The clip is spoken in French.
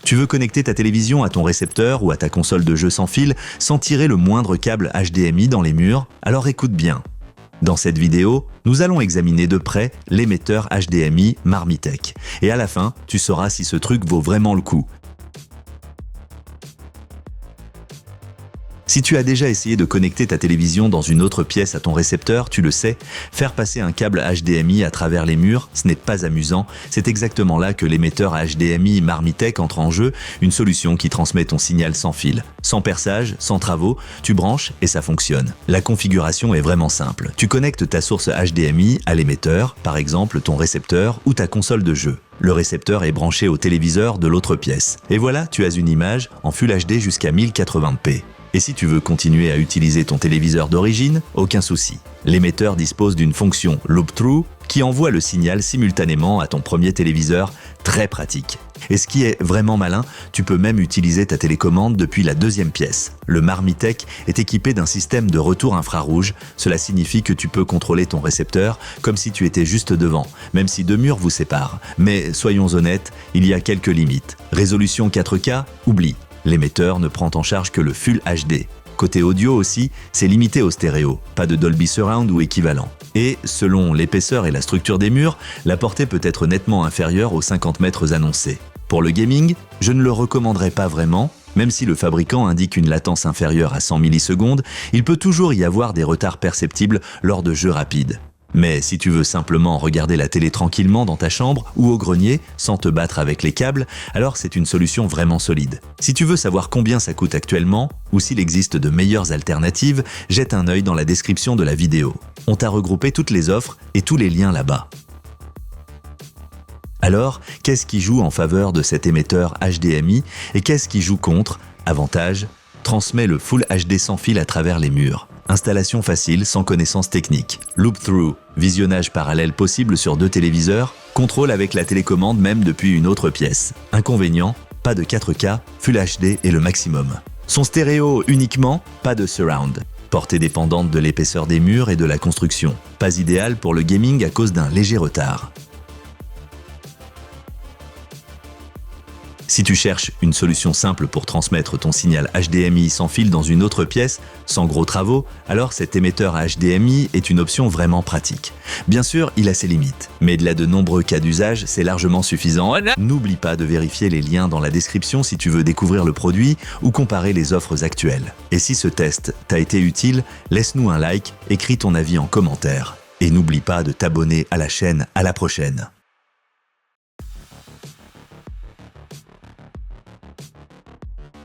Tu veux connecter ta télévision à ton récepteur ou à ta console de jeu sans fil sans tirer le moindre câble HDMI dans les murs? Alors écoute bien. Dans cette vidéo, nous allons examiner de près l'émetteur HDMI Marmitech. Et à la fin, tu sauras si ce truc vaut vraiment le coup. Si tu as déjà essayé de connecter ta télévision dans une autre pièce à ton récepteur, tu le sais, faire passer un câble HDMI à travers les murs, ce n'est pas amusant. C'est exactement là que l'émetteur HDMI Marmitech entre en jeu, une solution qui transmet ton signal sans fil. Sans perçage, sans travaux, tu branches et ça fonctionne. La configuration est vraiment simple. Tu connectes ta source HDMI à l'émetteur, par exemple ton récepteur ou ta console de jeu. Le récepteur est branché au téléviseur de l'autre pièce. Et voilà, tu as une image en Full HD jusqu'à 1080p. Et si tu veux continuer à utiliser ton téléviseur d'origine, aucun souci. L'émetteur dispose d'une fonction Loop-Through qui envoie le signal simultanément à ton premier téléviseur, très pratique. Et ce qui est vraiment malin, tu peux même utiliser ta télécommande depuis la deuxième pièce. Le Marmitech est équipé d'un système de retour infrarouge, cela signifie que tu peux contrôler ton récepteur comme si tu étais juste devant, même si deux murs vous séparent. Mais soyons honnêtes, il y a quelques limites. Résolution 4K, oublie. L'émetteur ne prend en charge que le Full HD. Côté audio aussi, c'est limité au stéréo, pas de Dolby Surround ou équivalent. Et, selon l'épaisseur et la structure des murs, la portée peut être nettement inférieure aux 50 mètres annoncés. Pour le gaming, je ne le recommanderais pas vraiment, même si le fabricant indique une latence inférieure à 100 millisecondes, il peut toujours y avoir des retards perceptibles lors de jeux rapides. Mais si tu veux simplement regarder la télé tranquillement dans ta chambre ou au grenier, sans te battre avec les câbles, alors c'est une solution vraiment solide. Si tu veux savoir combien ça coûte actuellement, ou s'il existe de meilleures alternatives, jette un œil dans la description de la vidéo. On t'a regroupé toutes les offres et tous les liens là-bas. Alors, qu'est-ce qui joue en faveur de cet émetteur HDMI et qu'est-ce qui joue contre? Avantage, transmet le Full HD sans fil à travers les murs. Installation facile, sans connaissance technique. Loop-Through, visionnage parallèle possible sur deux téléviseurs. Contrôle avec la télécommande même depuis une autre pièce. Inconvénient, pas de 4K, Full HD et le maximum. Son stéréo uniquement, pas de surround. Portée dépendante de l'épaisseur des murs et de la construction. Pas idéal pour le gaming à cause d'un léger retard. Si tu cherches une solution simple pour transmettre ton signal HDMI sans fil dans une autre pièce, sans gros travaux, alors cet émetteur HDMI est une option vraiment pratique. Bien sûr, il a ses limites, mais il a de nombreux cas d'usage, c'est largement suffisant. N'oublie pas de vérifier les liens dans la description si tu veux découvrir le produit ou comparer les offres actuelles. Et si ce test t'a été utile, laisse-nous un like, écris ton avis en commentaire. Et n'oublie pas de t'abonner à la chaîne. À la prochaine.